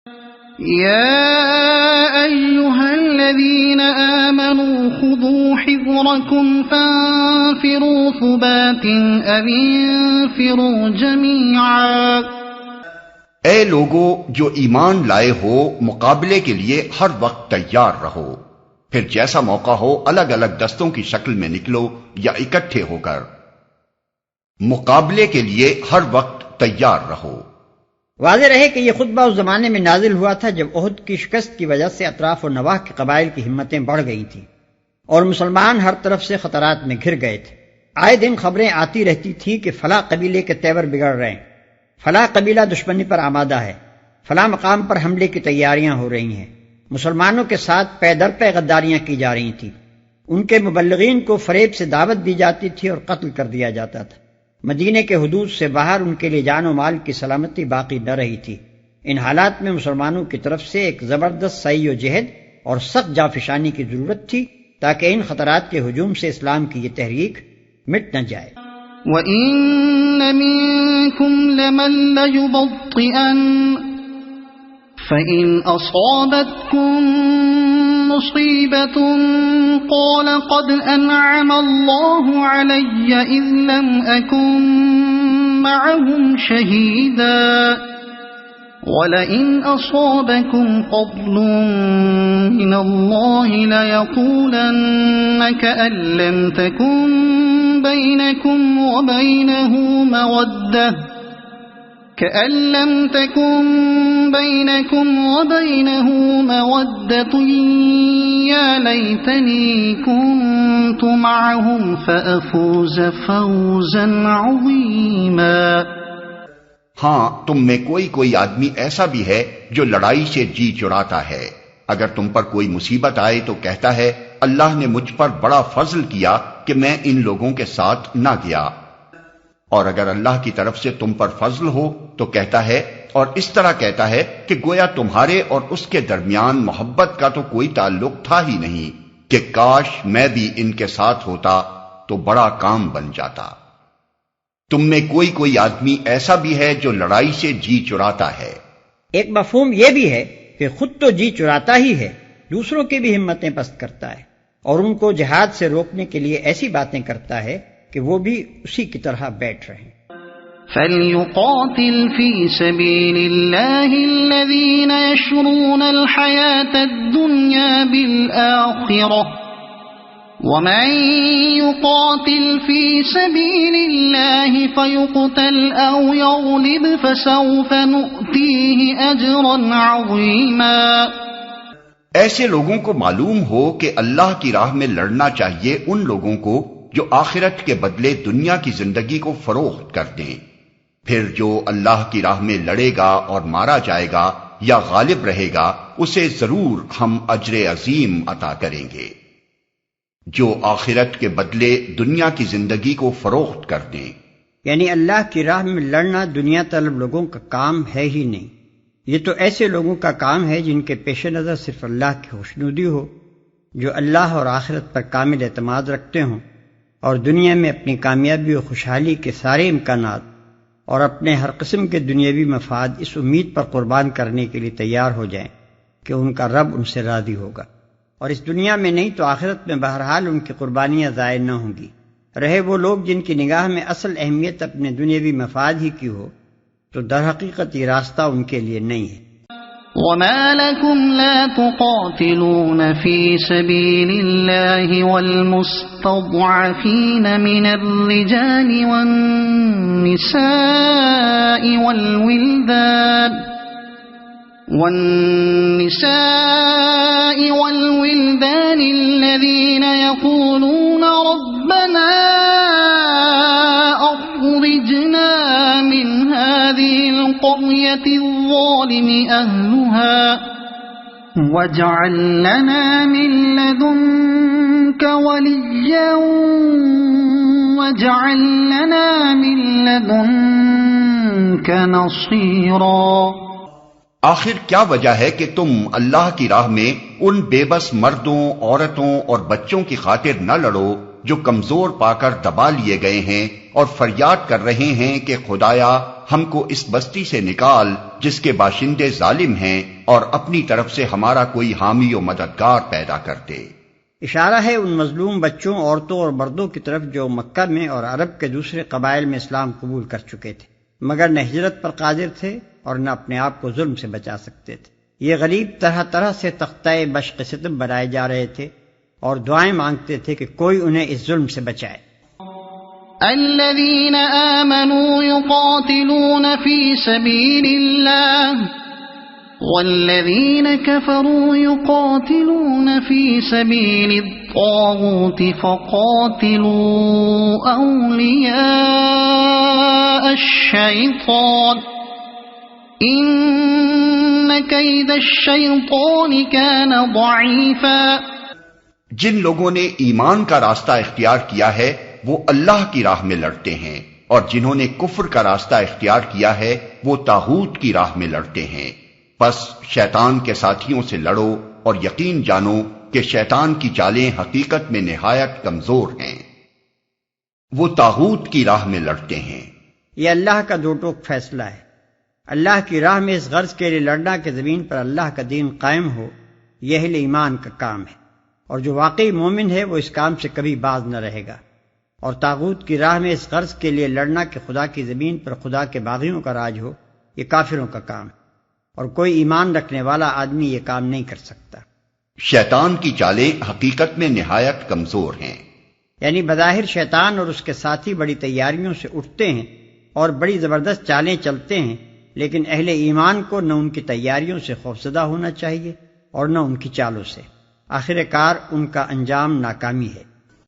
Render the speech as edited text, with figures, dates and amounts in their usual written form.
يا أيها الذين آمنوا خذوا حذركم فانفروا ثبات أو انفروا جميعا. اے لوگو جو ایمان لائے ہو، مقابلے کے لیے ہر وقت تیار رہو، پھر جیسا موقع ہو الگ الگ دستوں کی شکل میں نکلو یا اکٹھے ہو کر. مقابلے کے لیے ہر وقت تیار رہو. واضح رہے کہ یہ خطبہ اس زمانے میں نازل ہوا تھا جب احد کی شکست کی وجہ سے اطراف و نواح کے قبائل کی ہمتیں بڑھ گئی تھیں اور مسلمان ہر طرف سے خطرات میں گھر گئے تھے. آئے دن خبریں آتی رہتی تھیں کہ فلاں قبیلے کے تیور بگڑ رہے ہیں، فلاں قبیلہ دشمنی پر آمادہ ہے، فلاں مقام پر حملے کی تیاریاں ہو رہی ہیں. مسلمانوں کے ساتھ پے در پے غداریاں کی جا رہی تھیں. ان کے مبلغین کو فریب سے دعوت دی جاتی تھی اور قتل کر دیا جاتا تھا. مدینے کے حدود سے باہر ان کے لیے جان و مال کی سلامتی باقی نہ رہی تھی. ان حالات میں مسلمانوں کی طرف سے ایک زبردست سعی و جہد اور سخت جانفشانی کی ضرورت تھی تاکہ ان خطرات کے ہجوم سے اسلام کی یہ تحریک مٹ نہ جائے. وَإِنَّ مِنكُمْ لَمَن لَّيُبَطِّئَنَّ فَإِنْ أَصَابَتْكُم مُّصِيبَةٌ قَالَ قَدْ أَنْعَمَ اللَّهُ عَلَيَّ إِذْ لَمْ أَكُن مَّعَهُمْ شَهِيدًا وَلَئِنْ أَصَابَكُمْ فَضْلٌ مِّنَ اللَّهِ لَيَقُولَنَّ كَأَن لَّمْ تَكُن بَيْنَكُمْ وَبَيْنَهُ مَوَدَّةٌ يَا لَيْتَنِي كُنتُ مَعَهُمْ فَأَفُوزَ فَوْزًا عَظِيمًا. ہاں، تم میں کوئی آدمی ایسا بھی ہے جو لڑائی سے جی چراتا ہے. اگر تم پر کوئی مصیبت آئے تو کہتا ہے اللہ نے مجھ پر بڑا فضل کیا کہ میں ان لوگوں کے ساتھ نہ گیا. اور اگر اللہ کی طرف سے تم پر فضل ہو تو کہتا ہے، اور اس طرح کہتا ہے کہ گویا تمہارے اور اس کے درمیان محبت کا تو کوئی تعلق تھا ہی نہیں، کہ کاش میں بھی ان کے ساتھ ہوتا تو بڑا کام بن جاتا. تم میں کوئی آدمی ایسا بھی ہے جو لڑائی سے جی چراتا ہے. ایک مفہوم یہ بھی ہے کہ خود تو جی چراتا ہی ہے، دوسروں کی بھی ہمتیں پست کرتا ہے اور ان کو جہاد سے روکنے کے لیے ایسی باتیں کرتا ہے کہ وہ بھی اسی کی طرح بیٹھ رہے ہیں. فَلْيُقَاتِلْ فِي سَبِيلِ اللَّهِ الَّذِينَ يَشْرُونَ الْحَيَاةَ الدُّنْيَا بِالْآخِرَةِ وَمَن يُقَاتِلْ فِي سَبِيلِ اللَّهِ فَيُقْتَلْ أَوْ يَغْلِبْ فَسَوْفَ نُؤْتِيهِ أَجْرًا عَظِيمًا. ایسے لوگوں کو معلوم ہو کہ اللہ کی راہ میں لڑنا چاہیے ان لوگوں کو جو آخرت کے بدلے دنیا کی زندگی کو فروخت کر دیں. پھر جو اللہ کی راہ میں لڑے گا اور مارا جائے گا یا غالب رہے گا اسے ضرور ہم اجر عظیم عطا کریں گے. جو آخرت کے بدلے دنیا کی زندگی کو فروخت کر دیں، یعنی اللہ کی راہ میں لڑنا دنیا طلب لوگوں کا کام ہے ہی نہیں. یہ تو ایسے لوگوں کا کام ہے جن کے پیش نظر صرف اللہ کی خوشنودی ہو، جو اللہ اور آخرت پر کامل اعتماد رکھتے ہوں اور دنیا میں اپنی کامیابی و خوشحالی کے سارے امکانات اور اپنے ہر قسم کے دنیاوی مفاد اس امید پر قربان کرنے کے لیے تیار ہو جائیں کہ ان کا رب ان سے راضی ہوگا، اور اس دنیا میں نہیں تو آخرت میں بہرحال ان کی قربانیاں ضائع نہ ہوں گی. رہے وہ لوگ جن کی نگاہ میں اصل اہمیت اپنے دنیاوی مفاد ہی کی ہو تو در حقیقت یہ راستہ ان کے لیے نہیں ہے. وَمَا لَكُمْ لَا تُقَاتِلُونَ فِي سَبِيلِ اللَّهِ وَالْمُسْتَضْعَفِينَ مِنَ الرِّجَالِ وَالنِّسَاءِ وَالْوِلْدَانِ الَّذِينَ يَقُولُونَ رَبَّنَا أَخْرِجْنَا مِنْ هَذِهِ الْقَرْيَةِ الظَّالِمِ أَهْلُهَا وَاجْعَل لَّنَا مِن لَّدُنكَ وَلِيًّا وَاجْعَل لَّنَا مِن لَّدُنكَ نَصِيرًا. آخر کیا وجہ ہے کہ تم اللہ کی راہ میں ان بے بس مردوں، عورتوں اور بچوں کی خاطر نہ لڑو جو کمزور پا کر دبا لیے گئے ہیں اور فریاد کر رہے ہیں کہ خدایا ہم کو اس بستی سے نکال جس کے باشندے ظالم ہیں، اور اپنی طرف سے ہمارا کوئی حامی و مددگار پیدا کر دے۔ اشارہ ہے ان مظلوم بچوں، عورتوں اور مردوں کی طرف جو مکہ میں اور عرب کے دوسرے قبائل میں اسلام قبول کر چکے تھے، مگر نہ ہجرت پر قادر تھے اور نہ اپنے آپ کو ظلم سے بچا سکتے تھے۔ یہ غریب طرح طرح سے تختہ بشق ستم بنائے جا رہے تھے اور دعائیں مانگتے تھے کہ کوئی انہیں اس ظلم سے بچائے۔ الذين آمنوا يقاتلون في سبيل الله والذين كفروا يقاتلون في سبيل الطاغوت فقاتلوا أولياء الشيطان إن كيد الشيطان كان ضعيفا۔ جن لوگوں نے ایمان کا راستہ اختیار کیا ہے وہ اللہ کی راہ میں لڑتے ہیں، اور جنہوں نے کفر کا راستہ اختیار کیا ہے وہ طاغوت کی راہ میں لڑتے ہیں۔ پس شیطان کے ساتھیوں سے لڑو اور یقین جانو کہ شیطان کی چالیں حقیقت میں نہایت کمزور ہیں۔ وہ طاغوت کی راہ میں لڑتے ہیں۔ یہ اللہ کا دو ٹوک فیصلہ ہے۔ اللہ کی راہ میں اس غرض کے لیے لڑنا کہ زمین پر اللہ کا دین قائم ہو، یہ اہل ایمان کا کام ہے، اور جو واقعی مومن ہے وہ اس کام سے کبھی باز نہ رہے گا۔ اور طاغوت کی راہ میں اس غرض کے لیے لڑنا کہ خدا کی زمین پر خدا کے باغیوں کا راج ہو، یہ کافروں کا کام ہے، اور کوئی ایمان رکھنے والا آدمی یہ کام نہیں کر سکتا۔ شیطان کی چالیں حقیقت میں نہایت کمزور ہیں، یعنی بظاہر شیطان اور اس کے ساتھی بڑی تیاریوں سے اٹھتے ہیں اور بڑی زبردست چالیں چلتے ہیں، لیکن اہل ایمان کو نہ ان کی تیاریوں سے خوفزدہ ہونا چاہیے اور نہ ان کی چالوں سے۔ آخر کار ان کا انجام ناکامی ہے۔